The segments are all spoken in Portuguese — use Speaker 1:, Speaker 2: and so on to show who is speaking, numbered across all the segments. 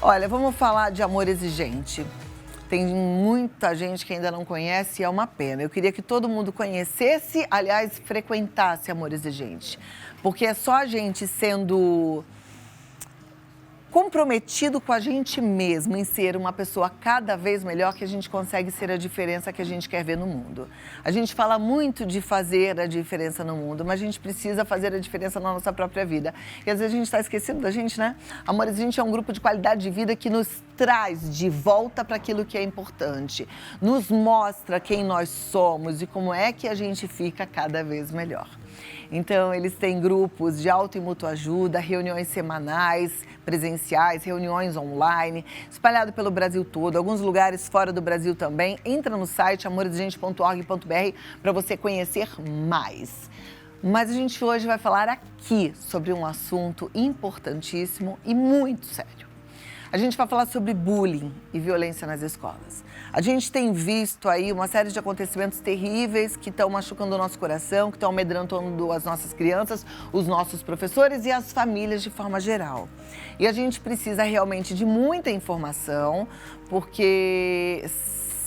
Speaker 1: Olha, vamos falar de amor exigente. Tem muita gente que ainda não conhece e é uma pena. Eu queria que todo mundo conhecesse, aliás, frequentasse amor exigente. Porque é só a gente sendo comprometido com a gente mesmo em ser uma pessoa cada vez melhor que a gente consegue ser a diferença que a gente quer ver no mundo. A gente fala muito de fazer a diferença no mundo, mas a gente precisa fazer a diferença na nossa própria vida. E às vezes a gente está esquecendo da gente, né? Amor Exigente é um grupo de qualidade de vida que nos traz de volta para aquilo que é importante, nos mostra quem nós somos e como é que a gente fica cada vez melhor. Então, eles têm grupos de auto e mútua ajuda, reuniões semanais, presenciais, reuniões online, espalhado pelo Brasil todo, alguns lugares fora do Brasil também. Entra no site amorexigente.org.br para você conhecer mais. Mas a gente hoje vai falar aqui sobre um assunto importantíssimo e muito sério. A gente vai falar sobre bullying e violência nas escolas. A gente tem visto aí uma série de acontecimentos terríveis que estão machucando o nosso coração, que estão amedrontando as nossas crianças, os nossos professores e as famílias de forma geral. E a gente precisa realmente de muita informação, porque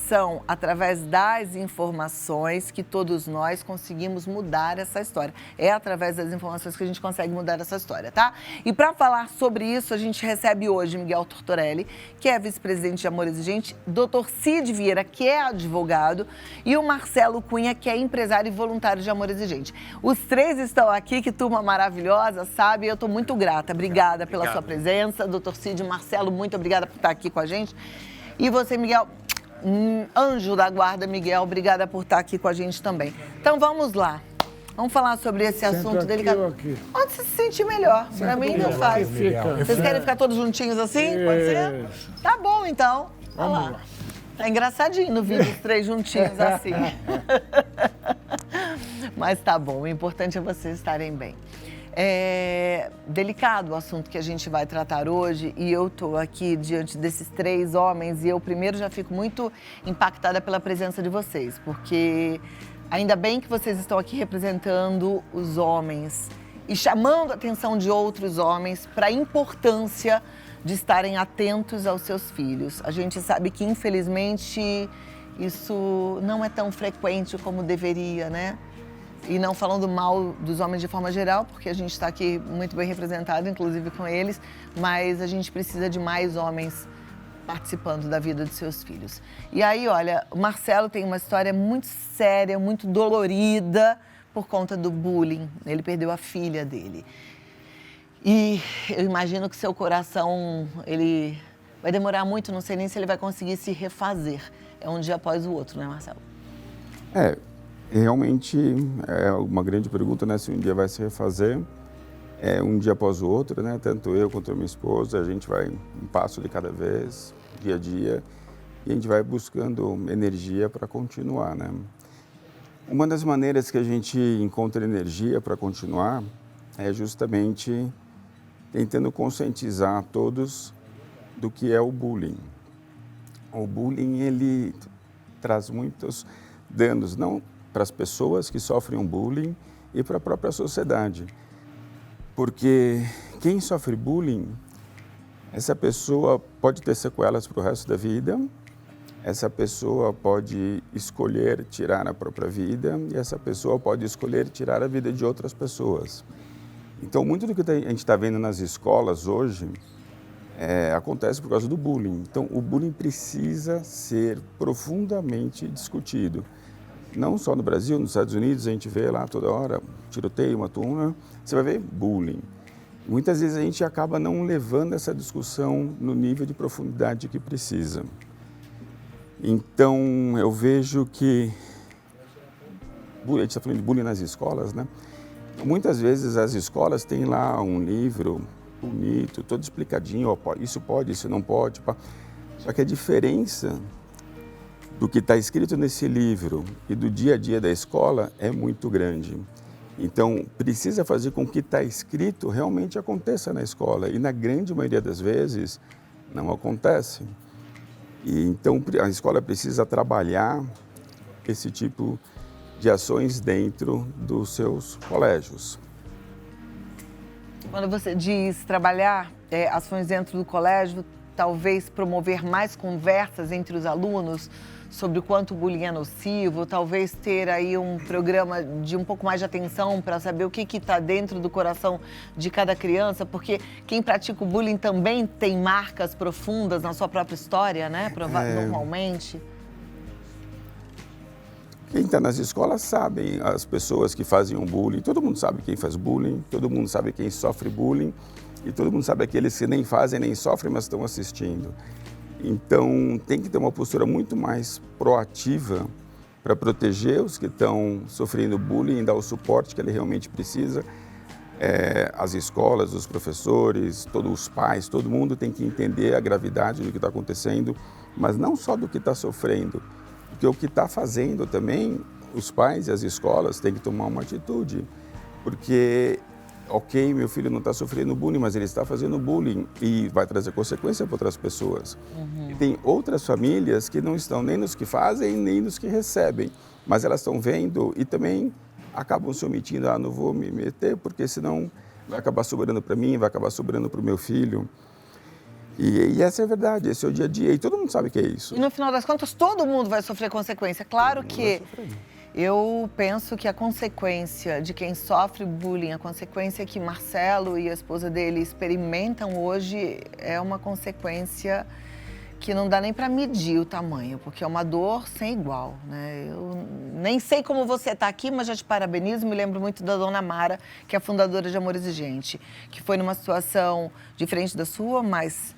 Speaker 1: são através das informações que todos nós conseguimos mudar essa história. É através das informações que a gente consegue mudar essa história, tá? E para falar sobre isso, a gente recebe hoje Miguel Tortorelli, que é vice-presidente de Amor Exigente, Dr. Cid Vieira, que é advogado, e o Marcelo Cunha, que é empresário e voluntário de Amor Exigente. Os três estão aqui, que turma maravilhosa, sabe? Eu estou muito grata. Obrigada pela sua presença. Dr. Cid, Marcelo, muito obrigada por estar aqui com a gente. E você, Miguel, anjo da guarda, Miguel, obrigada por estar aqui com a gente também. Então vamos lá. Vamos falar sobre esse assunto delicado.
Speaker 2: Aqui.
Speaker 1: Onde você se sentir melhor? Para mim não faz. Vocês querem ficar todos juntinhos assim? Pode ser? Tá bom, então.
Speaker 2: Vamos lá.
Speaker 1: Tá engraçadinho no vídeo, os três juntinhos assim. Mas tá bom, o importante é vocês estarem bem. É delicado o assunto que a gente vai tratar hoje e eu estou aqui diante desses três homens e eu primeiro já fico muito impactada pela presença de vocês, porque ainda bem que vocês estão aqui representando os homens e chamando a atenção de outros homens para a importância de estarem atentos aos seus filhos. A gente sabe que, infelizmente, isso não é tão frequente como deveria, né? E não falando mal dos homens de forma geral, porque a gente está aqui muito bem representado, inclusive com eles, mas a gente precisa de mais homens participando da vida dos seus filhos. E aí, olha, o Marcelo tem uma história muito séria, muito dolorida por conta do bullying. Ele perdeu a filha dele. E eu imagino que seu coração, ele vai demorar muito, não sei nem se ele vai conseguir se refazer. É um dia após o outro, né, Marcelo?
Speaker 3: Realmente é uma grande pergunta, né? Se um dia vai se refazer, um dia após o outro, né? Tanto eu quanto a minha esposa, a gente vai um passo de cada vez, dia a dia, e a gente vai buscando energia para continuar, né? Uma das maneiras que a gente encontra energia para continuar é justamente tentando conscientizar todos do que é o bullying. O bullying, ele traz muitos danos, não para as pessoas que sofrem um bullying e para a própria sociedade. Porque quem sofre bullying, essa pessoa pode ter sequelas para o resto da vida, essa pessoa pode escolher tirar a própria vida e essa pessoa pode escolher tirar a vida de outras pessoas. Então, muito do que a gente está vendo nas escolas hoje acontece por causa do bullying. Então, o bullying precisa ser profundamente discutido. Não só no Brasil, nos Estados Unidos, a gente vê lá toda hora, tiroteio, uma turma, você vai ver bullying. Muitas vezes a gente acaba não levando essa discussão no nível de profundidade que precisa. Então, eu vejo que, a gente está falando de bullying nas escolas, né? Muitas vezes as escolas têm lá um livro bonito, todo explicadinho, ó, isso pode, isso não pode. Só que a diferença do que está escrito nesse livro e do dia a dia da escola é muito grande. Então, precisa fazer com que o que está escrito realmente aconteça na escola. E na grande maioria das vezes, não acontece. E, então, a escola precisa trabalhar esse tipo de ações dentro dos seus colégios.
Speaker 1: Quando você diz trabalhar ações dentro do colégio, talvez promover mais conversas entre os alunos sobre o quanto o bullying é nocivo, talvez ter aí um programa de um pouco mais de atenção para saber o que está dentro do coração de cada criança, porque quem pratica o bullying também tem marcas profundas na sua própria história, né? Normalmente.
Speaker 3: Quem está nas escolas sabe, as pessoas que fazem um bullying, todo mundo sabe quem faz bullying, todo mundo sabe quem sofre bullying e todo mundo sabe aqueles que nem fazem nem sofrem, mas estão assistindo. Então, tem que ter uma postura muito mais proativa para proteger os que estão sofrendo bullying e dar o suporte que ele realmente precisa. As escolas, os professores, todos os pais, todo mundo tem que entender a gravidade do que está acontecendo, mas não só do que está sofrendo, porque o que está fazendo também, os pais e as escolas têm que tomar uma atitude, porque... Ok, meu filho não está sofrendo bullying, mas ele está fazendo bullying e vai trazer consequência para outras pessoas. E tem outras famílias que não estão nem nos que fazem, nem nos que recebem, mas elas estão vendo e também acabam se omitindo, não vou me meter, porque senão vai acabar sobrando para mim, vai acabar sobrando para o meu filho. E essa é a verdade, esse é o dia a dia, e todo mundo sabe que é isso.
Speaker 1: E no final das contas, todo mundo vai sofrer consequência. Claro que... Eu penso que a consequência de quem sofre bullying, a consequência que Marcelo e a esposa dele experimentam hoje é uma consequência que não dá nem para medir o tamanho, porque é uma dor sem igual, né? Eu nem sei como você está aqui, mas já te parabenizo, me lembro muito da dona Mara, que é a fundadora de Amor Exigente, que foi numa situação diferente da sua, mas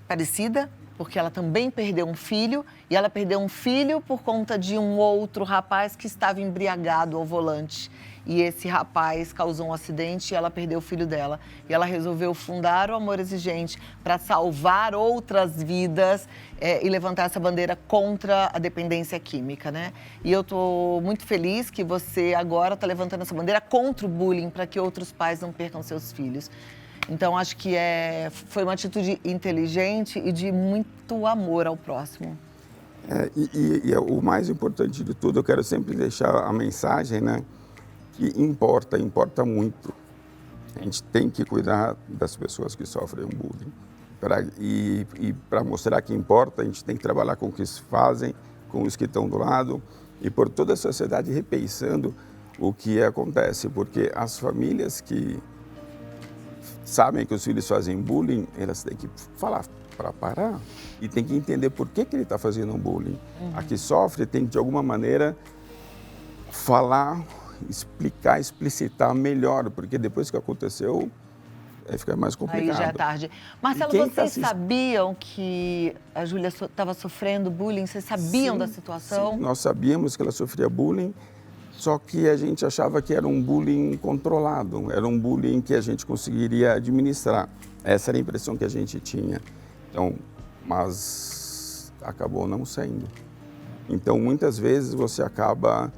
Speaker 1: parecida, porque ela também perdeu um filho, e ela perdeu um filho por conta de um outro rapaz que estava embriagado ao volante. E esse rapaz causou um acidente e ela perdeu o filho dela. E ela resolveu fundar o Amor Exigente para salvar outras vidas e levantar essa bandeira contra a dependência química, né? E eu estou muito feliz que você agora está levantando essa bandeira contra o bullying, para que outros pais não percam seus filhos. Então, acho que foi uma atitude inteligente e de muito amor ao próximo.
Speaker 3: O mais importante de tudo, eu quero sempre deixar a mensagem, né? Que importa muito. A gente tem que cuidar das pessoas que sofrem um bullying. Para mostrar que importa, a gente tem que trabalhar com o que se fazem, com os que estão do lado e por toda a sociedade repensando o que acontece. Porque as famílias que sabem que os filhos fazem bullying, elas têm que falar para parar e tem que entender por que ele está fazendo um bullying. A que sofre tem que, de alguma maneira, falar, explicar, explicitar melhor, porque depois que aconteceu, aí fica mais complicado.
Speaker 1: Aí já é tarde. Marcelo, vocês sabiam que a Júlia estava sofrendo bullying? Vocês sabiam da situação?
Speaker 3: Sim, nós sabíamos que ela sofria bullying, só que a gente achava que era um bullying controlado, era um bullying que a gente conseguiria administrar. Essa era a impressão que a gente tinha. Então, mas acabou não sendo. Então, muitas vezes você acaba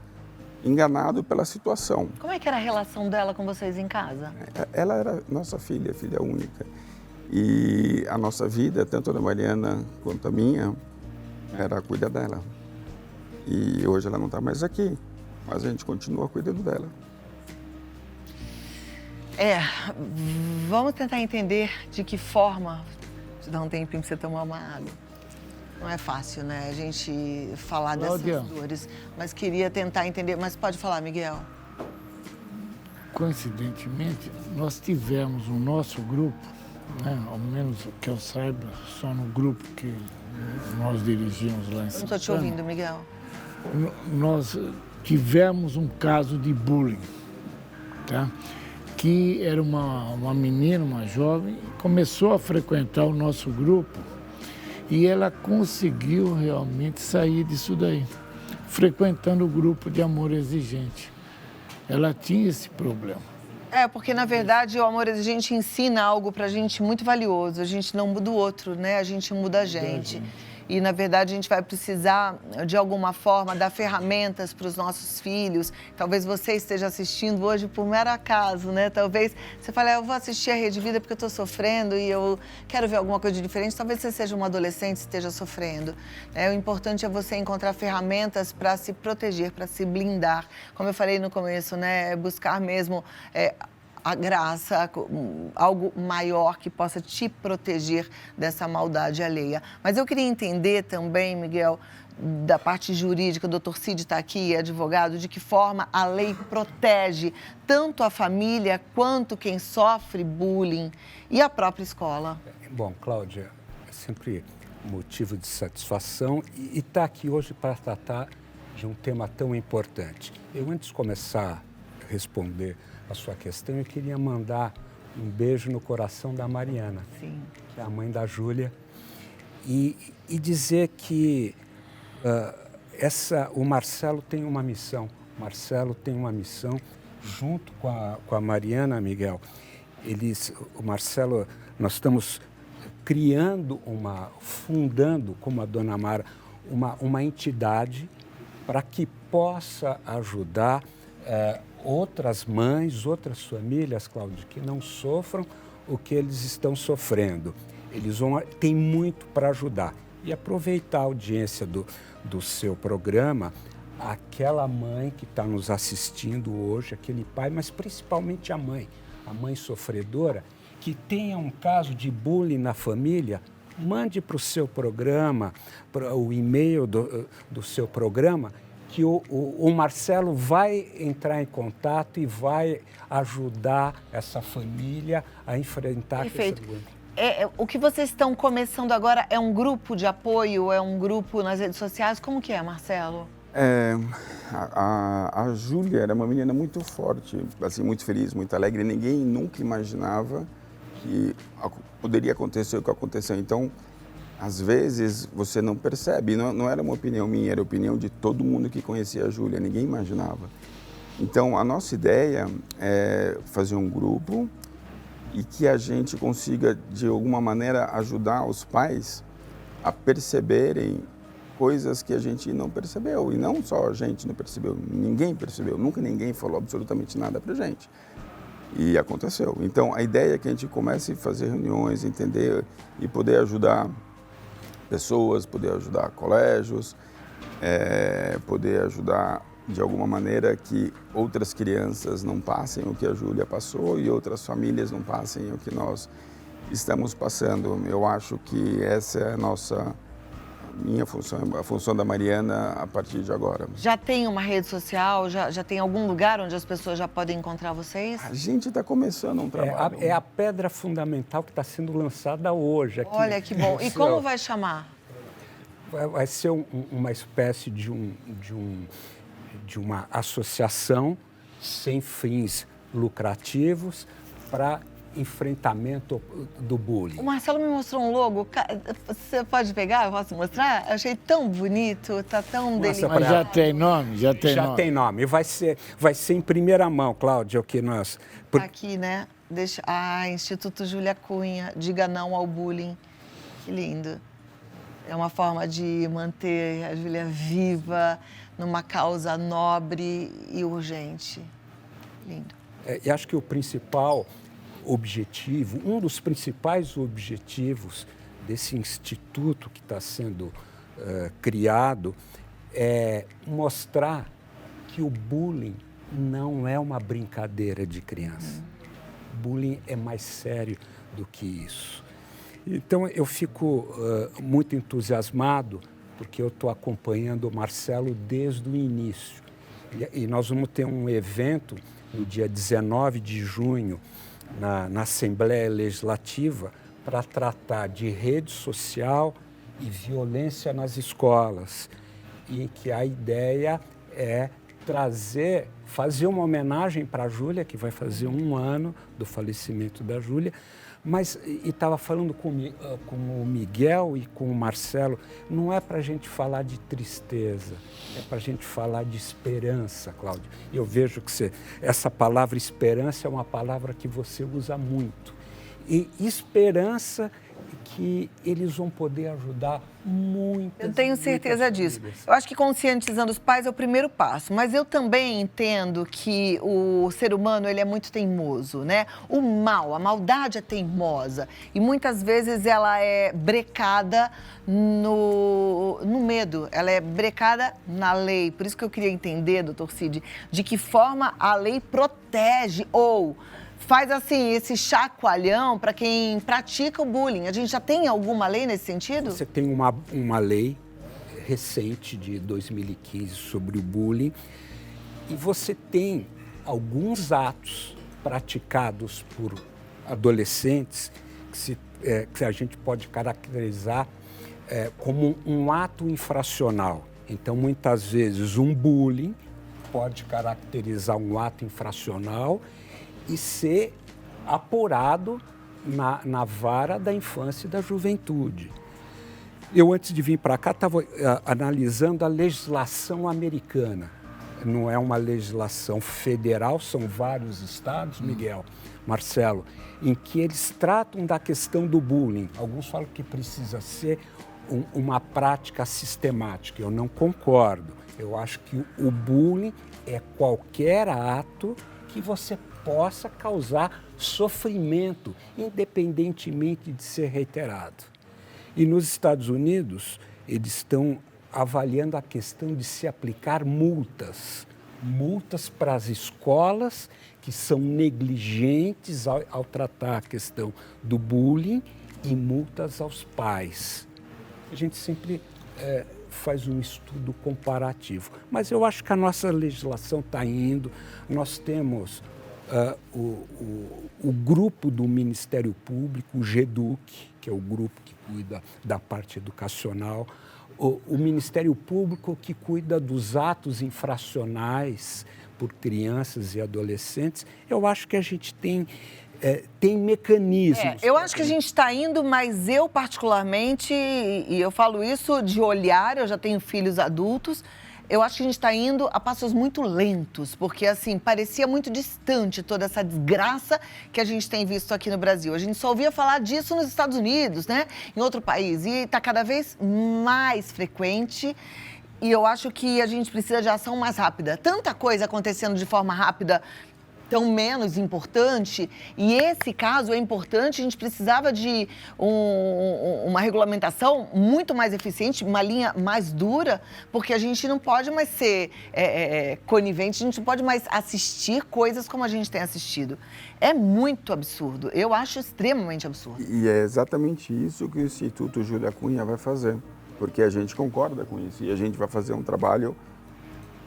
Speaker 3: enganado pela situação.
Speaker 1: Como é que era a relação dela com vocês em casa?
Speaker 3: Ela era nossa filha única. E a nossa vida, tanto a da Mariana quanto a minha, era cuidar dela. E hoje ela não está mais aqui, mas a gente continua cuidando dela.
Speaker 1: Vamos tentar entender de que forma, te dar um tempinho para você tomar uma água. Não é fácil, né, a gente falar dessas dores, mas queria tentar entender. Mas pode falar, Miguel.
Speaker 2: Coincidentemente, nós tivemos o nosso grupo, né, ao menos que eu saiba, só no grupo que nós dirigimos lá em Santana.
Speaker 1: Não estou te ouvindo, Miguel.
Speaker 2: Nós tivemos um caso de bullying, tá? Que era uma menina, uma jovem, começou a frequentar o nosso grupo e ela conseguiu realmente sair disso daí, frequentando o grupo de Amor Exigente. Ela tinha esse problema.
Speaker 1: Porque na verdade o Amor Exigente ensina algo pra gente muito valioso. A gente não muda o outro, né? A gente muda a gente. E, na verdade, a gente vai precisar, de alguma forma, dar ferramentas para os nossos filhos. Talvez você esteja assistindo hoje por mero acaso, né? Talvez você fale, eu vou assistir a Rede Vida porque eu estou sofrendo e eu quero ver alguma coisa diferente. Talvez você seja um adolescente e esteja sofrendo. O importante é você encontrar ferramentas para se proteger, para se blindar. Como eu falei no começo, né? Buscar mesmo a graça, algo maior que possa te proteger dessa maldade alheia. Mas eu queria entender também, Miguel, da parte jurídica, o doutor Cid está aqui, advogado, de que forma a lei protege tanto a família quanto quem sofre bullying e a própria escola.
Speaker 4: Bom, Cláudia, é sempre motivo de satisfação e estar aqui hoje para tratar de um tema tão importante. Eu, antes de começar a responder a sua questão, eu queria mandar um beijo no coração da Mariana,
Speaker 1: Sim.
Speaker 4: que é a mãe da Júlia, e dizer que o Marcelo tem uma missão. O Marcelo tem uma missão junto com a Mariana, Miguel. O Marcelo, nós estamos fundando, como a dona Mara, uma entidade para que possa ajudar outras mães, outras famílias, Cláudio, que não sofram o que eles estão sofrendo. Eles têm muito para ajudar. E aproveitar a audiência do seu programa, aquela mãe que está nos assistindo hoje, aquele pai, mas principalmente a mãe sofredora, que tenha um caso de bullying na família, mande para o seu programa, para o e-mail do seu programa, que o Marcelo vai entrar em contato e vai ajudar essa família a enfrentar esse bullying.
Speaker 1: O que vocês estão começando agora é um grupo de apoio, é um grupo nas redes sociais? Como que é, Marcelo?
Speaker 3: A Júlia era uma menina muito forte, assim, muito feliz, muito alegre. Ninguém nunca imaginava que poderia acontecer o que aconteceu. Então, às vezes, você não percebe. Não era uma opinião minha, era a opinião de todo mundo que conhecia a Júlia. Ninguém imaginava. Então, a nossa ideia é fazer um grupo e que a gente consiga, de alguma maneira, ajudar os pais a perceberem coisas que a gente não percebeu. E não só a gente não percebeu, ninguém percebeu. Nunca ninguém falou absolutamente nada pra gente. E aconteceu. Então, a ideia é que a gente comece a fazer reuniões, entender e poder ajudar pessoas, poder ajudar colégios, poder ajudar de alguma maneira que outras crianças não passem o que a Júlia passou e outras famílias não passem o que nós estamos passando. Eu acho que essa é minha função, a função da Mariana a partir de agora.
Speaker 1: Já tem uma rede social? Já tem algum lugar onde as pessoas já podem encontrar vocês?
Speaker 3: A gente está começando um trabalho.
Speaker 4: É a pedra fundamental que está sendo lançada hoje. Aqui.
Speaker 1: Olha que bom. E como vai chamar?
Speaker 4: Vai ser uma espécie de uma associação sem fins lucrativos para enfrentamento do bullying.
Speaker 1: O Marcelo me mostrou um logo. Você pode pegar? Eu posso mostrar? Eu achei tão bonito, tá tão delicado.
Speaker 2: Mas já tem nome? Já
Speaker 4: tem nome. Vai ser em primeira mão, Cláudia, o que nós...
Speaker 1: Aqui, né? Instituto Júlia Cunha, diga não ao bullying. Que lindo. É uma forma de manter a Júlia viva numa causa nobre e urgente. Lindo.
Speaker 4: E acho que o principal objetivo, um dos principais objetivos desse instituto que está sendo criado é mostrar que o bullying não é uma brincadeira de criança. Bullying é mais sério do que isso. Então, eu fico muito entusiasmado porque eu estou acompanhando o Marcelo desde o início. E nós vamos ter um evento no dia 19 de junho, na Assembleia Legislativa, para tratar de rede social e violência nas escolas. E que a ideia é fazer uma homenagem para a Júlia, que vai fazer 1 ano do falecimento da Júlia, mas estava falando com o Miguel e com o Marcelo, não é para a gente falar de tristeza, é para a gente falar de esperança, Cláudio. Eu vejo que essa palavra esperança é uma palavra que você usa muito. E esperança que eles vão poder ajudar muitas.
Speaker 1: Eu tenho certeza disso. Eu acho que conscientizando os pais é o primeiro passo, mas eu também entendo que o ser humano ele é muito teimoso, né? O mal, a maldade é teimosa e muitas vezes ela é brecada no medo, ela é brecada na lei. Por isso que eu queria entender, doutor Cid, de que forma a lei protege ou faz assim esse chacoalhão para quem pratica o bullying. A gente já tem alguma lei nesse sentido?
Speaker 4: Você tem uma lei recente de 2015 sobre o bullying e você tem alguns atos praticados por adolescentes que a gente pode caracterizar como um ato infracional. Então, muitas vezes, um bullying pode caracterizar um ato infracional e ser apurado na vara da infância e da juventude. Eu, antes de vir para cá, estava analisando a legislação americana. Não é uma legislação federal, são vários estados, Miguel, Marcelo, em que eles tratam da questão do bullying. Alguns falam que precisa ser uma prática sistemática. Eu não concordo. Eu acho que o bullying é qualquer ato que você possa causar sofrimento, independentemente de ser reiterado. E nos Estados Unidos, eles estão avaliando a questão de se aplicar multas para as escolas que são negligentes ao tratar a questão do bullying e multas aos pais. A gente sempre faz um estudo comparativo, mas eu acho que a nossa legislação está indo. Nós temos o grupo do Ministério Público, o GEDUC, que é o grupo que cuida da parte educacional, o Ministério Público que cuida dos atos infracionais por crianças e adolescentes. Eu acho que a gente tem mecanismos.
Speaker 1: Eu acho que a gente está indo, mas eu particularmente, e eu falo isso de olhar, eu já tenho filhos adultos, eu acho que a gente está indo a passos muito lentos, porque, assim, parecia muito distante toda essa desgraça que a gente tem visto aqui no Brasil. A gente só ouvia falar disso nos Estados Unidos, né? Em outro país. E está cada vez mais frequente. E eu acho que a gente precisa de ação mais rápida. Tanta coisa acontecendo de forma rápida, tão menos importante, e esse caso é importante, a gente precisava de uma regulamentação muito mais eficiente, uma linha mais dura, porque a gente não pode mais ser conivente, a gente não pode mais assistir coisas como a gente tem assistido. É muito absurdo, eu acho extremamente absurdo.
Speaker 3: E é exatamente isso que o Instituto Júlia Cunha vai fazer, porque a gente concorda com isso, e a gente vai fazer um trabalho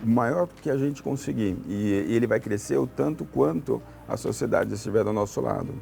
Speaker 3: maior que a gente conseguir, e ele vai crescer o tanto quanto a sociedade estiver do nosso lado,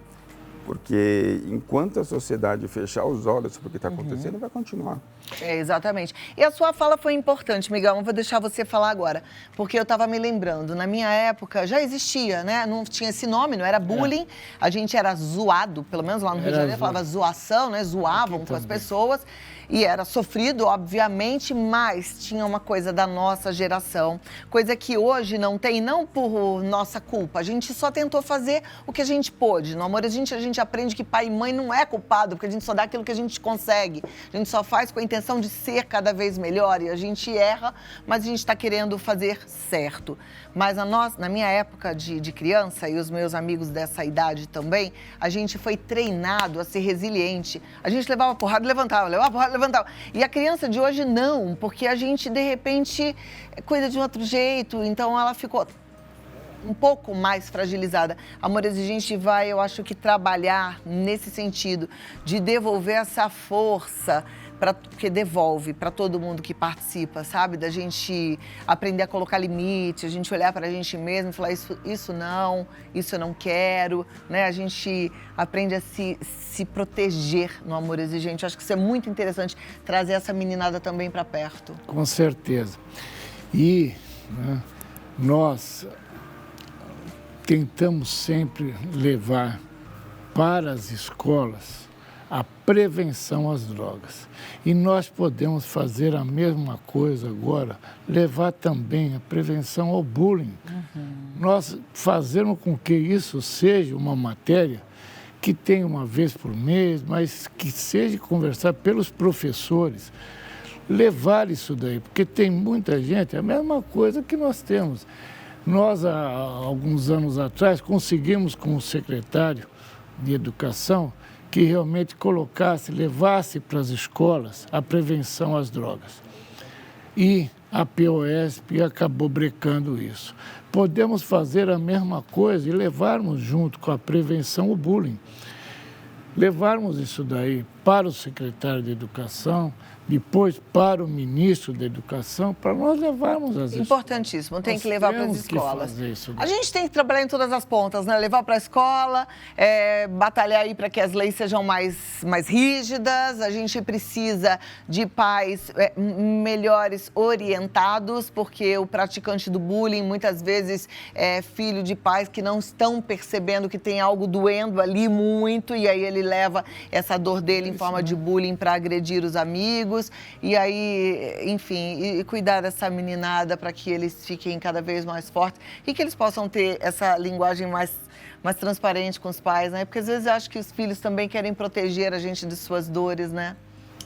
Speaker 3: porque enquanto a sociedade fechar os olhos para o que está acontecendo, vai continuar.
Speaker 1: Exatamente. E a sua fala foi importante, Miguel, eu vou deixar você falar agora, porque eu estava me lembrando, na minha época já existia, né? Não tinha esse nome, não era bullying, a gente era zoado, pelo menos lá no Rio de Janeiro falava zoação, né? Zoavam com as pessoas. E era sofrido, obviamente, mas tinha uma coisa da nossa geração, coisa que hoje não tem, não por nossa culpa. A gente só tentou fazer o que a gente pôde. No Amor, a gente aprende que pai e mãe não é culpado, porque a gente só dá aquilo que a gente consegue. A gente só faz com a intenção de ser cada vez melhor e a gente erra, mas a gente está querendo fazer certo. Mas na minha época de criança, e os meus amigos dessa idade também, a gente foi treinado a ser resiliente. A gente levava porrada e levantava, levava porrada e levantava. E a criança de hoje não, porque a gente, de repente, cuida de um outro jeito, então ela ficou um pouco mais fragilizada. Amor Exigente vai, eu acho que, trabalhar nesse sentido, de devolver essa força, porque devolve para todo mundo que participa, sabe? Da gente aprender a colocar limite, a gente olhar para a gente mesmo e falar isso não, isso eu não quero, né? A gente aprende a se proteger no Amor Exigente. Eu acho que isso é muito interessante, trazer essa meninada também para perto.
Speaker 2: Com certeza. E nós tentamos sempre levar para as escolas a prevenção às drogas. E nós podemos fazer a mesma coisa agora, levar também a prevenção ao bullying. Nós fazemos com que isso seja uma matéria que tenha uma vez por mês, mas que seja conversada pelos professores, levar isso daí, porque tem muita gente, é a mesma coisa que nós temos. Nós, há alguns anos atrás, conseguimos com o secretário de Educação que realmente levasse para as escolas a prevenção às drogas. e a POSP acabou brecando isso. Podemos fazer a mesma coisa e levarmos junto com a prevenção o bullying. Levarmos isso daí para o secretário de Educação, depois para o ministro da Educação, para nós levarmos as escolas.
Speaker 1: Importantíssimo, tem que levar para as escolas.
Speaker 2: Fazer isso daí.
Speaker 1: A gente tem que trabalhar em todas as pontas, né? Levar para a escola, batalhar aí para que as leis sejam mais rígidas. A gente precisa de pais melhores orientados, porque o praticante do bullying muitas vezes é filho de pais que não estão percebendo que tem algo doendo ali muito, e aí ele leva essa dor dele em forma de bullying para agredir os amigos. E aí, enfim, e cuidar dessa meninada para que eles fiquem cada vez mais fortes e que eles possam ter essa linguagem mais transparente com os pais, né? Porque às vezes eu acho que os filhos também querem proteger a gente de suas dores, né?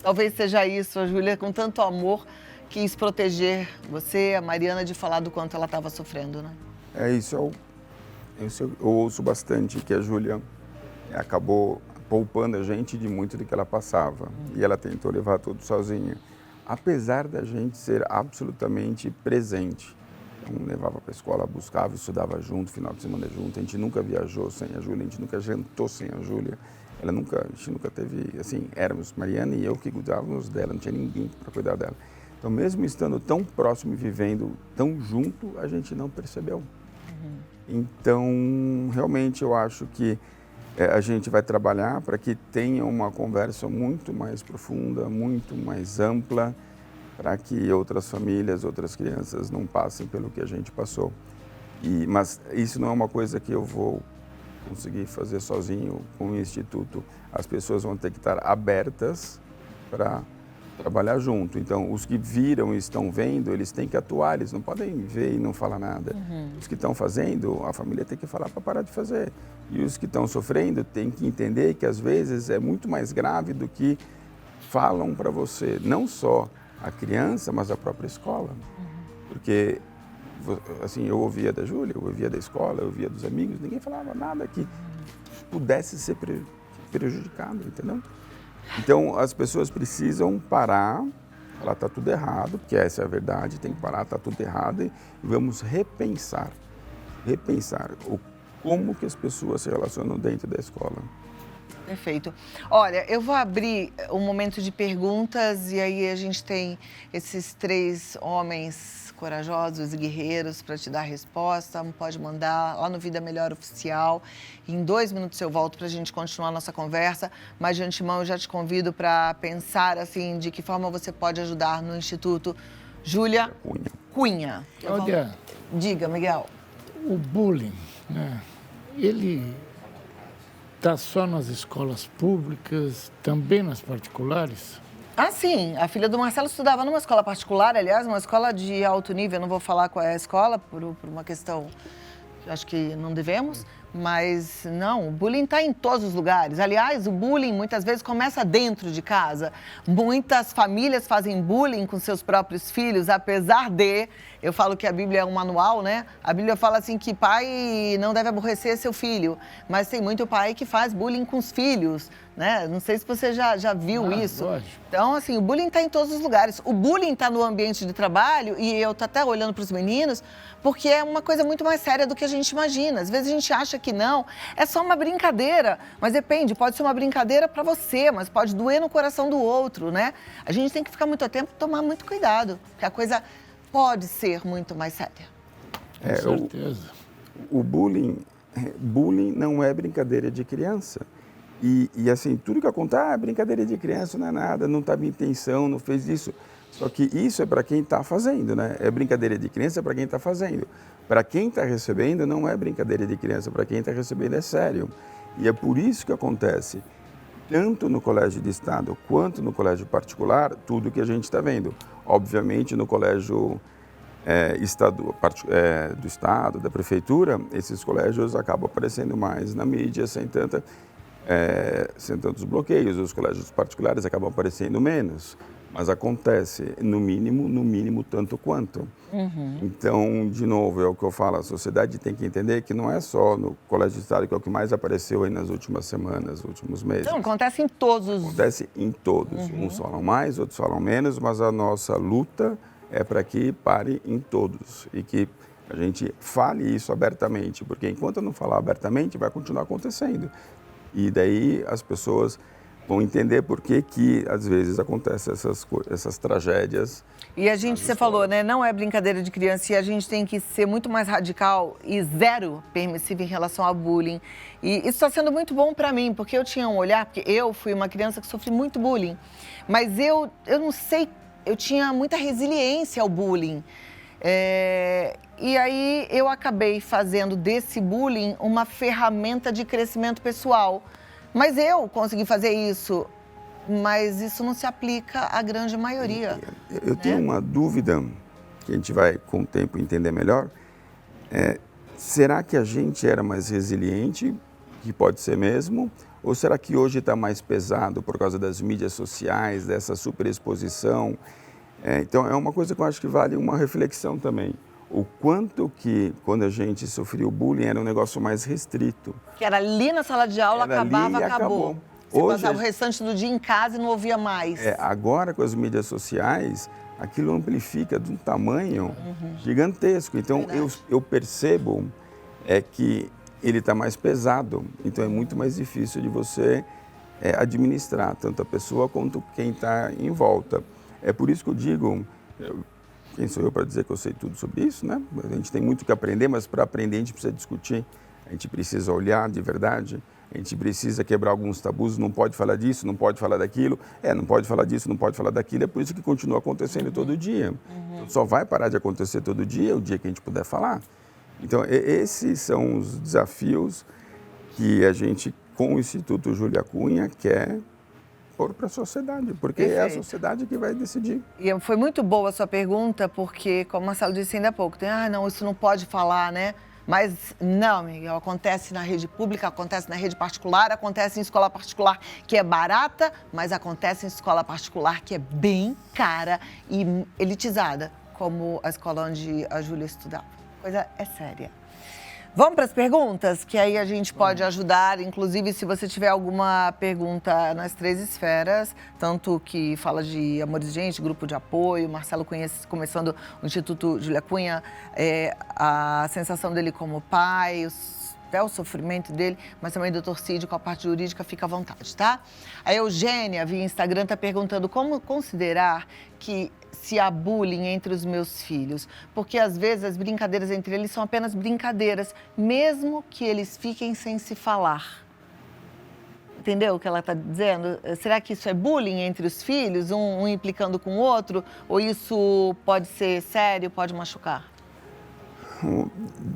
Speaker 1: Talvez seja isso, a Júlia, com tanto amor, quis proteger você, a Mariana, de falar do quanto ela estava sofrendo, né?
Speaker 3: É isso, eu ouço bastante que a Júlia acabou poupando a gente de muito do que ela passava. E ela tentou levar tudo sozinha. Apesar da gente ser absolutamente presente. Então, levava para a escola, buscava, estudava junto, final de semana junto. A gente nunca viajou sem a Júlia, a gente nunca jantou sem a Júlia. A gente nunca teve, assim, éramos Mariana e eu que cuidávamos dela, não tinha ninguém para cuidar dela. Então, mesmo estando tão próximo e vivendo tão junto, a gente não percebeu. Então, realmente, eu acho que a gente vai trabalhar para que tenha uma conversa muito mais profunda, muito mais ampla, para que outras famílias, outras crianças não passem pelo que a gente passou. Mas isso não é uma coisa que eu vou conseguir fazer sozinho com o Instituto. As pessoas vão ter que estar abertas para trabalhar junto. Então, os que viram e estão vendo, eles têm que atuar, eles não podem ver e não falar nada. Os que estão fazendo, a família tem que falar para parar de fazer. E os que estão sofrendo têm que entender que, às vezes, é muito mais grave do que falam para você. Não só a criança, mas a própria escola. Porque, assim, eu ouvia da Júlia, eu ouvia da escola, eu ouvia dos amigos, ninguém falava nada que pudesse ser prejudicado, entendeu? Então, as pessoas precisam parar, falar, está tudo errado, porque essa é a verdade, tem que parar, está tudo errado, e vamos repensar como que as pessoas se relacionam dentro da escola.
Speaker 1: Perfeito. Olha, eu vou abrir um momento de perguntas e aí a gente tem esses 3 homens corajosos e guerreiros para te dar a resposta. Pode mandar lá no Vida Melhor Oficial. Em 2 minutos eu volto para a gente continuar a nossa conversa, mas de antemão eu já te convido para pensar assim, de que forma você pode ajudar no Instituto Júlia Cunha.
Speaker 2: Olha,
Speaker 1: diga, Miguel.
Speaker 2: O bullying, né, ele está só nas escolas públicas, também nas particulares?
Speaker 1: Ah, sim. A filha do Marcelo estudava numa escola particular, aliás, uma escola de alto nível. Eu não vou falar qual é a escola, por uma questão, acho que não devemos. Mas não, o bullying está em todos os lugares. Aliás, o bullying muitas vezes começa dentro de casa. Muitas famílias fazem bullying com seus próprios filhos, apesar de... Eu falo que a Bíblia é um manual, né? A Bíblia fala assim que pai não deve aborrecer seu filho. Mas tem muito pai que faz bullying com os filhos, né? Não sei se você já viu isso.
Speaker 2: Lógico.
Speaker 1: Então, assim, o bullying está em todos os lugares. O bullying está no ambiente de trabalho, e eu estou até olhando para os meninos, porque é uma coisa muito mais séria do que a gente imagina. Às vezes a gente acha que não, é só uma brincadeira. Mas depende, pode ser uma brincadeira para você, mas pode doer no coração do outro, né? A gente tem que ficar muito atento e tomar muito cuidado, porque a coisa pode ser muito mais séria.
Speaker 2: Com certeza.
Speaker 3: O bullying não é brincadeira de criança. E assim, tudo que acontece, é brincadeira de criança, não é nada, não estava em intenção, não fez isso. Só que isso é para quem está fazendo, né? É brincadeira de criança para quem está fazendo. Para quem está recebendo, não é brincadeira de criança, para quem está recebendo é sério. E é por isso que acontece, tanto no colégio de Estado quanto no colégio particular, tudo que a gente está vendo. Obviamente, no colégio do Estado, da Prefeitura, esses colégios acabam aparecendo mais na mídia, sem tantos bloqueios. Os colégios particulares acabam aparecendo menos, mas acontece, no mínimo, tanto quanto. Então, de novo, é o que eu falo, a sociedade tem que entender que não é só no colégio de Estado, que é o que mais apareceu aí nas últimas semanas, nos últimos meses.
Speaker 1: Não, acontece em todos.
Speaker 3: Acontece em todos. Uns falam mais, outros falam menos, mas a nossa luta é para que pare em todos e que a gente fale isso abertamente, porque enquanto eu não falar abertamente, vai continuar acontecendo. E daí as pessoas vão entender por que às vezes acontecem essas tragédias.
Speaker 1: E a gente, você falou, né, não é brincadeira de criança e a gente tem que ser muito mais radical e zero permissivo em relação ao bullying. E isso está sendo muito bom para mim, porque eu tinha um olhar, porque eu fui uma criança que sofri muito bullying, mas eu não sei, eu tinha muita resiliência ao bullying. E aí eu acabei fazendo desse bullying uma ferramenta de crescimento pessoal. Mas eu consegui fazer isso, mas isso não se aplica à grande maioria.
Speaker 3: Eu tenho uma dúvida, que a gente vai com o tempo entender melhor. Será que a gente era mais resiliente, que pode ser mesmo? Ou será que hoje está mais pesado por causa das mídias sociais, dessa superexposição? Então, é uma coisa que eu acho que vale uma reflexão também. O quanto que, quando a gente sofria o bullying, era um negócio mais restrito.
Speaker 1: Que era ali na sala de aula, acabava, acabou. Você
Speaker 3: Hoje,
Speaker 1: passava o restante do dia em casa e não ouvia mais.
Speaker 3: Agora, com as mídias sociais, aquilo amplifica de um tamanho gigantesco. Então, eu percebo que ele está mais pesado. Então, é muito mais difícil de você administrar, tanto a pessoa quanto quem está em volta. É por isso que eu digo... Quem sou eu para dizer que eu sei tudo sobre isso, né? A gente tem muito que aprender, mas para aprender a gente precisa discutir, a gente precisa olhar de verdade, a gente precisa quebrar alguns tabus, não pode falar disso, não pode falar daquilo, não pode falar disso, não pode falar daquilo, é por isso que continua acontecendo todo dia. Então, só vai parar de acontecer todo dia o dia que a gente puder falar. Então, esses são os desafios que a gente, com o Instituto Júlia Cunha, quer pôr para a sociedade, porque é a sociedade que vai decidir.
Speaker 1: E foi muito boa a sua pergunta, porque, como o Marcelo disse ainda há pouco, não, isso não pode falar, né? Mas não, Miguel, acontece na rede pública, acontece na rede particular, acontece em escola particular que é barata, mas acontece em escola particular que é bem cara e elitizada, como a escola onde a Júlia estudava. Coisa é séria. Vamos para as perguntas, que aí a gente pode ajudar, inclusive se você tiver alguma pergunta nas 3 esferas, tanto que fala de Amores de Gente, grupo de apoio, Marcelo começando o Instituto Júlia Cunha, a sensação dele como pai, até o sofrimento dele, mas também do Torcídio com a parte jurídica, fica à vontade, tá? A Eugênia, via Instagram, está perguntando como considerar que se há bullying entre os meus filhos, porque às vezes as brincadeiras entre eles são apenas brincadeiras, mesmo que eles fiquem sem se falar. Entendeu o que ela está dizendo? Será que isso é bullying entre os filhos, um implicando com o outro, ou isso pode ser sério, pode machucar?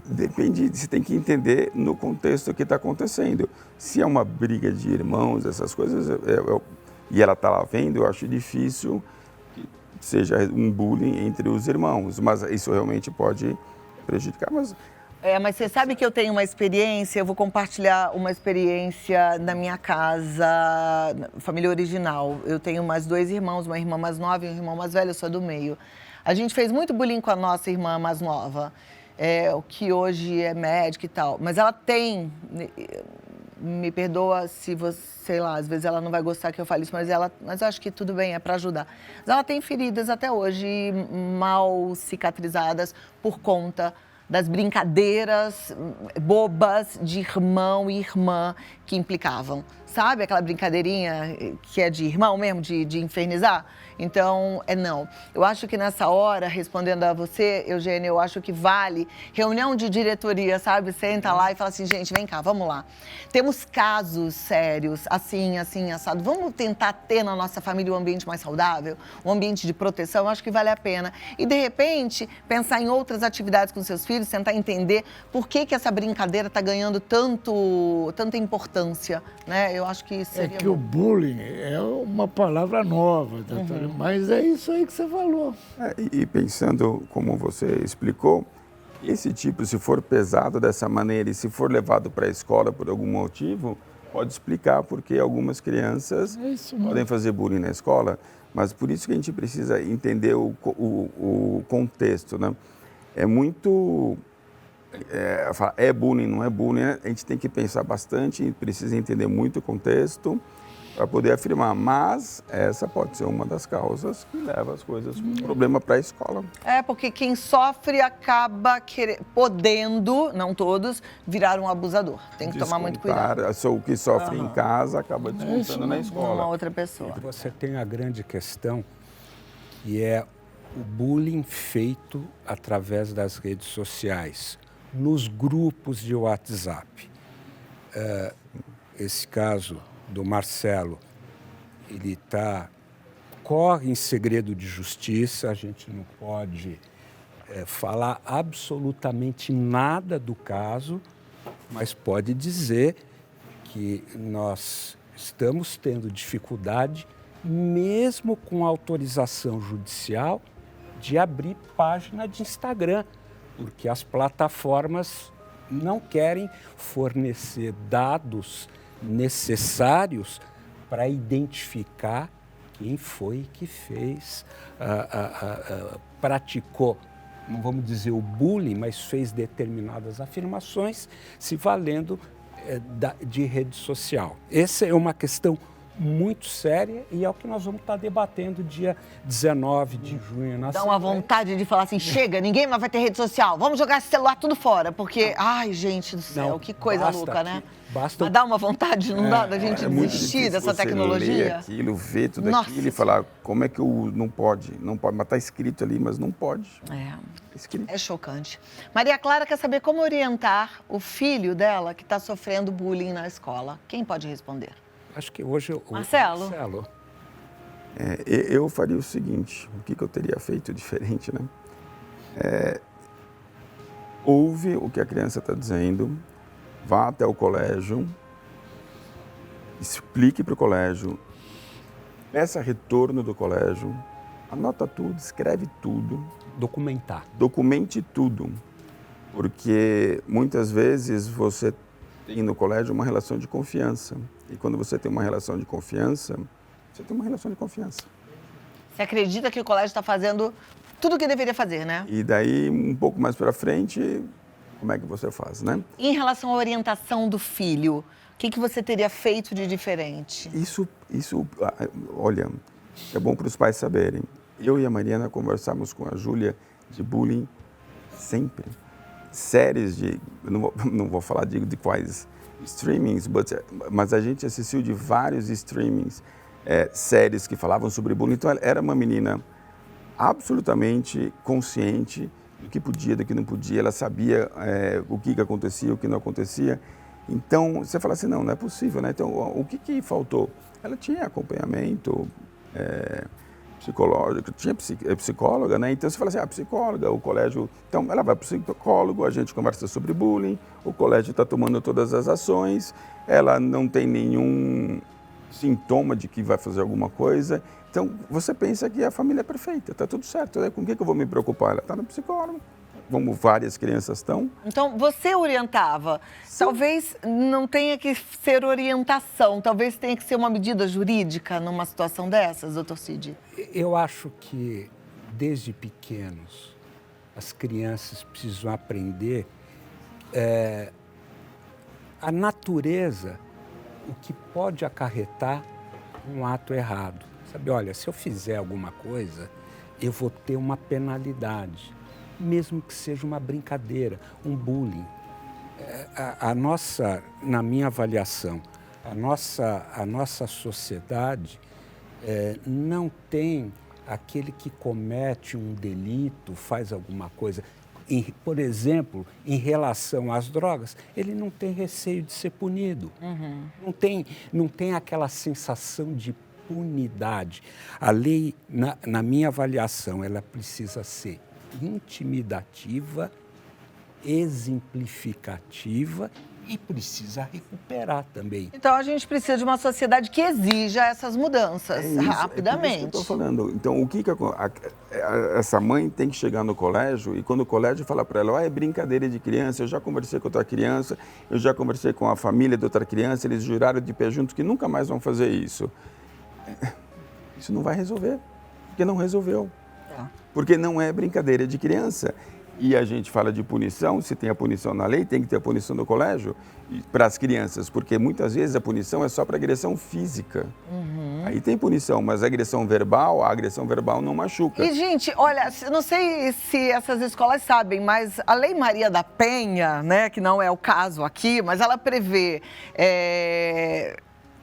Speaker 3: Depende, você tem que entender no contexto que está acontecendo. Se é uma briga de irmãos, essas coisas, e ela está lá vendo, eu acho difícil que seja um bullying entre os irmãos, mas isso realmente pode prejudicar. Mas
Speaker 1: você sabe que eu tenho uma experiência, eu vou compartilhar uma experiência na minha casa, família original. Eu tenho mais 2 irmãos, uma irmã mais nova e um irmão mais velho, eu sou do meio. A gente fez muito bullying com a nossa irmã mais nova. O que hoje é médica e tal, mas ela tem, me perdoa se você, sei lá, às vezes ela não vai gostar que eu fale isso, mas eu acho que tudo bem, é para ajudar. Mas ela tem feridas até hoje mal cicatrizadas por conta das brincadeiras bobas de irmão e irmã que implicavam. Sabe aquela brincadeirinha que é de irmão mesmo, de infernizar? Então, não. Eu acho que nessa hora, respondendo a você, Eugênia, eu acho que vale reunião de diretoria, sabe? Senta lá e fala assim, gente, vem cá, vamos lá. Temos casos sérios, assim, assado. Vamos tentar ter na nossa família um ambiente mais saudável, um ambiente de proteção, eu acho que vale a pena. E, de repente, pensar em outras atividades com seus filhos, tentar entender por que essa brincadeira está ganhando tanta importância, né? Eu acho que seria
Speaker 2: que o bullying é uma palavra nova, doutora, mas é isso aí que você falou.
Speaker 3: E pensando como você explicou, esse tipo, se for pesado dessa maneira e se for levado para a escola por algum motivo, pode explicar porque algumas crianças podem fazer bullying na escola, mas por isso que a gente precisa entender o contexto, né? É muito... bullying, não é bullying, né? A gente tem que pensar bastante, precisa entender muito o contexto para poder afirmar. Mas essa pode ser uma das causas que leva as coisas, um problema para a escola.
Speaker 1: Porque quem sofre acaba podendo, não todos, virar um abusador. Tem que tomar muito cuidado.
Speaker 3: Só o que sofre em casa acaba descontando na
Speaker 1: Uma
Speaker 3: escola.
Speaker 1: outra pessoa.
Speaker 4: E você tem a grande questão, que é o bullying feito através das redes sociais, nos grupos de WhatsApp. Esse caso do Marcelo, ele corre em segredo de justiça, a gente não pode falar absolutamente nada do caso, mas pode dizer que nós estamos tendo dificuldade, mesmo com autorização judicial, de abrir página de Instagram, porque as plataformas não querem fornecer dados necessários para identificar quem foi que fez, praticou, não vamos dizer o bullying, mas fez determinadas afirmações se valendo de rede social. Essa é uma questão muito séria e é o que nós vamos estar debatendo dia 19 de junho na
Speaker 1: Dá uma vontade de falar assim, chega, ninguém mais vai ter rede social, vamos jogar esse celular tudo fora, porque, ai, gente do céu, que coisa louca, né? Mas dá uma vontade, não dá, da gente desistir dessa tecnologia?
Speaker 3: Ler aquilo, ver tudo aquilo e falar, como é que não pode, mas está escrito ali, mas não pode.
Speaker 1: É chocante. Maria Clara quer saber como orientar o filho dela que está sofrendo bullying na escola. Quem pode responder?
Speaker 4: Acho que hoje o
Speaker 1: Marcelo.
Speaker 3: Eu faria o seguinte, o que eu teria feito diferente, né? Ouve o que a criança está dizendo, vá até o colégio, explique para o colégio, peça retorno do colégio, anota tudo, escreve tudo. Documente tudo, porque muitas vezes você tem no colégio uma relação de confiança. E quando você tem uma relação de confiança, você tem uma relação de confiança.
Speaker 1: Você acredita que o colégio está fazendo tudo o que deveria fazer, né?
Speaker 3: E daí, um pouco mais para frente, como é que você faz, né?
Speaker 1: Em relação à orientação do filho, o que você teria feito de diferente?
Speaker 3: Isso, olha, é bom para os pais saberem. Eu e a Mariana conversamos com a Júlia de bullying sempre. Séries não vou falar de quais streamings, mas a gente assistiu de vários streamings, séries que falavam sobre bullying. Então, ela era uma menina absolutamente consciente do que podia, do que não podia. Ela sabia o que acontecia, o que não acontecia. Então, você fala assim, não é possível, né? Então, o que faltou? Ela tinha acompanhamento psicológico, tinha psicóloga, né? Então, você fala assim, a psicóloga, o colégio... Então, ela vai para o psicólogo, a gente conversa sobre bullying, o colégio está tomando todas as ações, ela não tem nenhum sintoma de que vai fazer alguma coisa. Então, você pensa que a família é perfeita, está tudo certo. Né? Com o que eu vou me preocupar? Ela está no psicólogo, como várias crianças estão.
Speaker 1: Então, você orientava. Sim. Talvez não tenha que ser orientação, talvez tenha que ser uma medida jurídica numa situação dessas, doutor Cid?
Speaker 4: Eu acho que, desde pequenos, as crianças precisam aprender a natureza, o que pode acarretar um ato errado. Sabe, olha, se eu fizer alguma coisa, eu vou ter uma penalidade. Mesmo que seja uma brincadeira, um bullying. Na minha avaliação, a nossa sociedade não tem aquele que comete um delito, faz alguma coisa. Por exemplo, em relação às drogas, ele não tem receio de ser punido. Uhum. Não tem aquela sensação de punidade. A lei, na minha avaliação, ela precisa ser intimidativa, exemplificativa e precisa recuperar também.
Speaker 1: Então, a gente precisa de uma sociedade que exija essas mudanças rapidamente.
Speaker 3: É isso que eu estou falando. Então, essa mãe tem que chegar no colégio e quando o colégio fala para ela, é brincadeira de criança, eu já conversei com outra criança, eu já conversei com a família de outra criança, eles juraram de pé junto que nunca mais vão fazer isso. Isso não vai resolver, porque não resolveu. Porque não é brincadeira de criança. E a gente fala de punição, se tem a punição na lei, tem que ter a punição no colégio para as crianças, porque muitas vezes a punição é só para agressão física. Aí tem punição, mas a agressão verbal não machuca.
Speaker 1: E, gente, olha, não sei se essas escolas sabem, mas a Lei Maria da Penha, né, que não é o caso aqui, mas ela prevê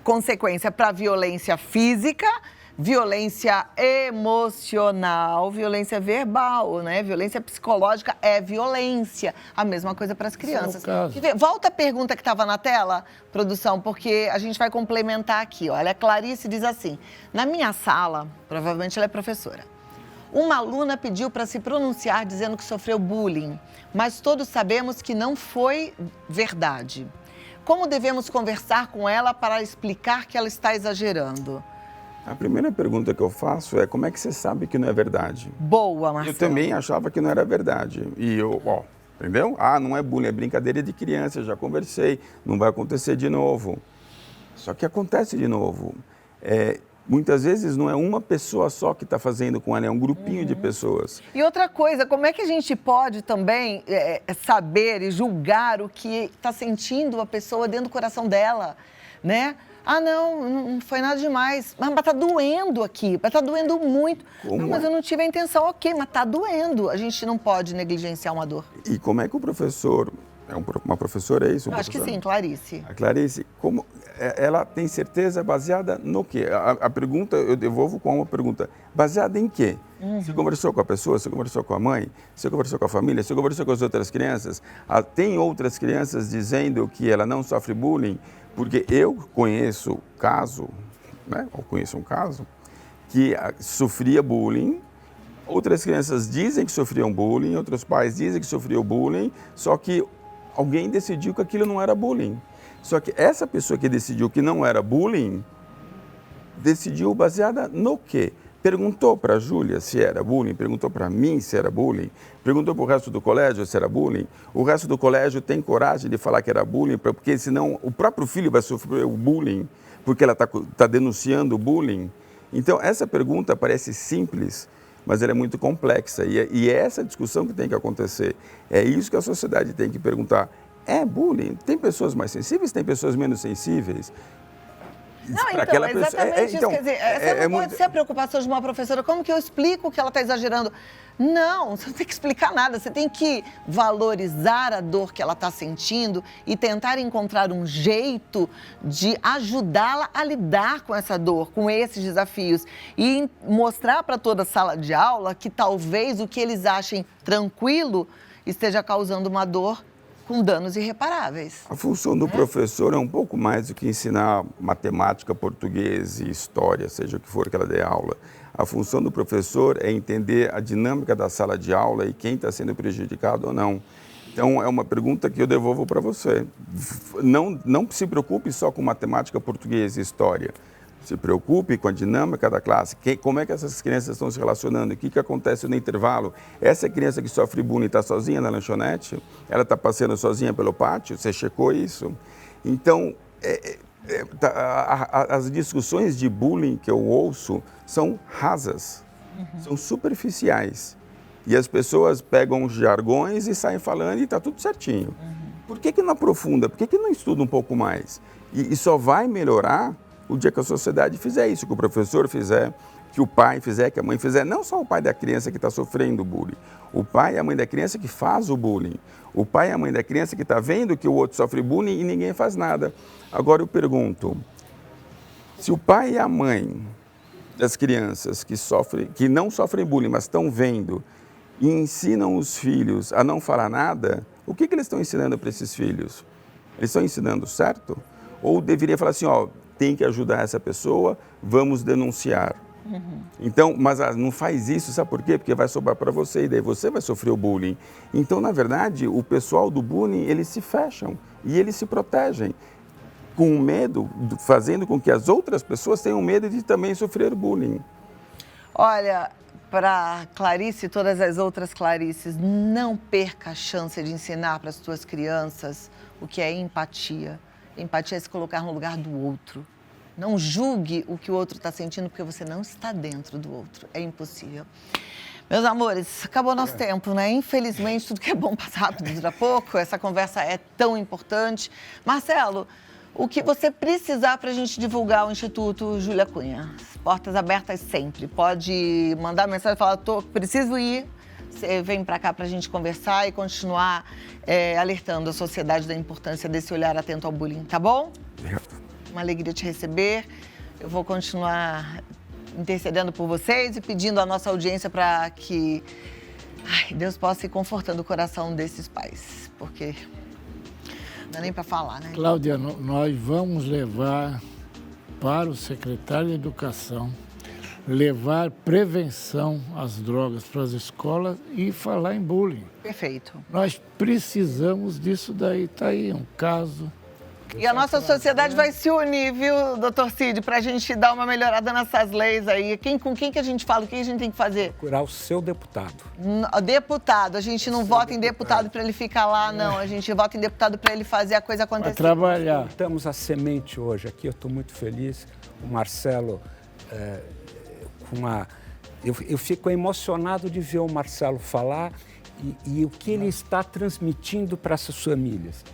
Speaker 1: consequência para violência física, violência emocional, violência verbal, né? Violência psicológica é violência. A mesma coisa para as crianças. Volta a pergunta que estava na tela, produção, porque a gente vai complementar aqui. Olha, a Clarice diz assim, na minha sala, provavelmente ela é professora, uma aluna pediu para se pronunciar dizendo que sofreu bullying, mas todos sabemos que não foi verdade. Como devemos conversar com ela para explicar que ela está exagerando?
Speaker 3: A primeira pergunta que eu faço é como é que você sabe que não é verdade?
Speaker 1: Boa, Marcelo.
Speaker 3: Eu também achava que não era verdade. E eu, entendeu? Não é bullying, é brincadeira de criança, já conversei, não vai acontecer de novo. Só que acontece de novo. Muitas vezes não é uma pessoa só que está fazendo com ela, é um grupinho de pessoas.
Speaker 1: E outra coisa, como é que a gente pode também saber e julgar o que está sentindo a pessoa dentro do coração dela, né? Não foi nada demais. Mas está doendo aqui, está doendo muito. Não, mas eu não tive a intenção, ok, mas está doendo. A gente não pode negligenciar uma dor.
Speaker 3: E como é que o professor, uma professora é isso?
Speaker 1: Eu acho que sim, Clarice.
Speaker 3: A Clarice, como ela tem certeza baseada no quê? A pergunta, eu devolvo com uma pergunta, baseada em quê? Você conversou com a pessoa, você conversou com a mãe, você conversou com a família, você conversou com as outras crianças? Tem outras crianças dizendo que ela não sofre bullying? Porque eu conheço caso, né? Eu conheço um caso que sofria bullying, outras crianças dizem que sofriam bullying, outros pais dizem que sofriam bullying, só que alguém decidiu que aquilo não era bullying. Só que essa pessoa que decidiu que não era bullying, decidiu baseada no quê? Perguntou para a Júlia se era bullying, perguntou para mim se era bullying, perguntou para o resto do colégio se era bullying. O resto do colégio tem coragem de falar que era bullying, porque senão o próprio filho vai sofrer o bullying, porque ela está denunciando o bullying. Então, essa pergunta parece simples, mas ela é muito complexa e é essa discussão que tem que acontecer. É isso que a sociedade tem que perguntar. É bullying? Tem pessoas mais sensíveis, tem pessoas menos sensíveis?
Speaker 1: Não, então, exatamente isso. Quer dizer, essa não pode ser a preocupação de uma professora. Como que eu explico que ela está exagerando? Não, você não tem que explicar nada. Você tem que valorizar a dor que ela está sentindo e tentar encontrar um jeito de ajudá-la a lidar com essa dor, com esses desafios. E mostrar para toda a sala de aula que talvez o que eles achem tranquilo esteja causando uma dor com danos irreparáveis.
Speaker 3: A função do professor é um pouco mais do que ensinar matemática, português e história, seja o que for que ela dê aula. A função do professor é entender a dinâmica da sala de aula e quem está sendo prejudicado ou não. Então, é uma pergunta que eu devolvo para você. Não se preocupe só com matemática, português e história. Se preocupe com a dinâmica da classe, como é que essas crianças estão se relacionando, o que acontece no intervalo. Essa criança que sofre bullying está sozinha na lanchonete? Ela está passeando sozinha pelo pátio? Você checou isso? Então, as discussões de bullying que eu ouço são rasas, são superficiais. E as pessoas pegam os jargões e saem falando e está tudo certinho. Por que não aprofunda? Por que não estuda um pouco mais? E só vai melhorar o dia que a sociedade fizer isso, que o professor fizer, que o pai fizer, que a mãe fizer. Não só o pai da criança que está sofrendo bullying, o pai e a mãe da criança que faz o bullying, o pai e a mãe da criança que está vendo que o outro sofre bullying e ninguém faz nada. Agora eu pergunto, se o pai e a mãe das crianças que não sofrem bullying, mas estão vendo e ensinam os filhos a não falar nada, o que eles estão ensinando para esses filhos? Eles estão ensinando certo? Ou deveria falar assim, tem que ajudar essa pessoa, vamos denunciar. Então, mas não faz isso, sabe por quê? Porque vai sobrar para você e daí você vai sofrer o bullying. Então, na verdade, o pessoal do bullying, eles se fecham e eles se protegem com medo, fazendo com que as outras pessoas tenham medo de também sofrer bullying.
Speaker 1: Olha, para Clarice e todas as outras Clarices, não perca a chance de ensinar para as suas crianças o que é empatia. Empatia é se colocar no lugar do outro. Não julgue o que o outro está sentindo, porque você não está dentro do outro. É impossível. Meus amores, acabou nosso tempo, né? Infelizmente, tudo que é bom passa rápido, dura pouco. Essa conversa é tão importante. Marcelo, o que você precisar para a gente divulgar o Instituto Júlia Cunha? Portas abertas sempre. Pode mandar mensagem e falar, preciso ir. Você vem para cá para a gente conversar e continuar alertando a sociedade da importância desse olhar atento ao bullying, tá bom? Uma alegria te receber. Eu vou continuar intercedendo por vocês e pedindo à nossa audiência para que Deus possa ir confortando o coração desses pais, porque não dá nem para falar, né?
Speaker 2: Cláudia, nós vamos levar para o secretário de Educação, levar prevenção às drogas para as escolas e falar em bullying.
Speaker 1: Perfeito.
Speaker 2: Nós precisamos disso daí, está aí um caso.
Speaker 1: E a nossa sociedade vai se unir, viu, doutor Cid, para a gente dar uma melhorada nessas leis aí. Com quem que a gente fala? O que a gente tem que fazer?
Speaker 4: Procurar o seu deputado.
Speaker 1: Deputado. A gente não vota em deputado para ele ficar lá, não. A gente vota em deputado para ele fazer a coisa acontecer.
Speaker 2: Para trabalhar.
Speaker 4: Estamos a semente hoje aqui, eu estou muito feliz. O Marcelo, eu fico emocionado de ver o Marcelo falar e o que ele está transmitindo para essas famílias.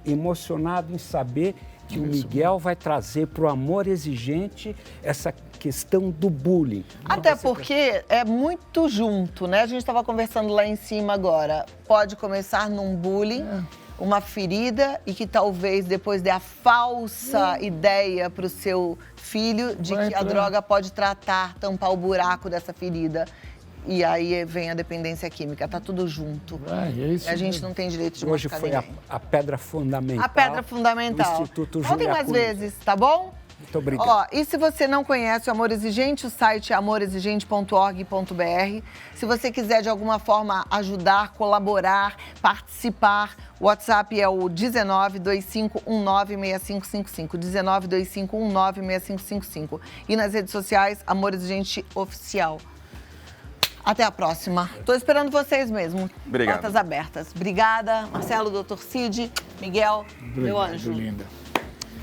Speaker 4: Emocionado em saber que o Miguel vai trazer para o amor exigente essa questão do bullying.
Speaker 1: Até porque é muito junto, né? A gente estava conversando lá em cima agora. Pode começar num bullying, uma ferida e que talvez depois dê a falsa ideia para o seu filho de que a droga pode tampar o buraco dessa ferida. E aí vem a dependência química, tá tudo junto. A gente não tem direito de
Speaker 4: hoje
Speaker 1: machucar
Speaker 4: foi
Speaker 1: ninguém.
Speaker 4: a pedra fundamental.
Speaker 1: A pedra fundamental.
Speaker 4: Do Instituto
Speaker 1: Voltem
Speaker 4: Júlia
Speaker 1: mais
Speaker 4: Cunha.
Speaker 1: vezes, tá bom?
Speaker 4: Muito obrigado.
Speaker 1: E se você não conhece o Amor Exigente, o site é amorexigente.org.br. Se você quiser de alguma forma ajudar, colaborar, participar, o WhatsApp é o 1925196555, 1925196555. E nas redes sociais, Amor Exigente Oficial. Até a próxima. Estou esperando vocês mesmo.
Speaker 3: Obrigado.
Speaker 1: Portas abertas. Obrigada, Marcelo, doutor Cid, Miguel, meu
Speaker 2: Obrigado,
Speaker 1: anjo.
Speaker 2: linda.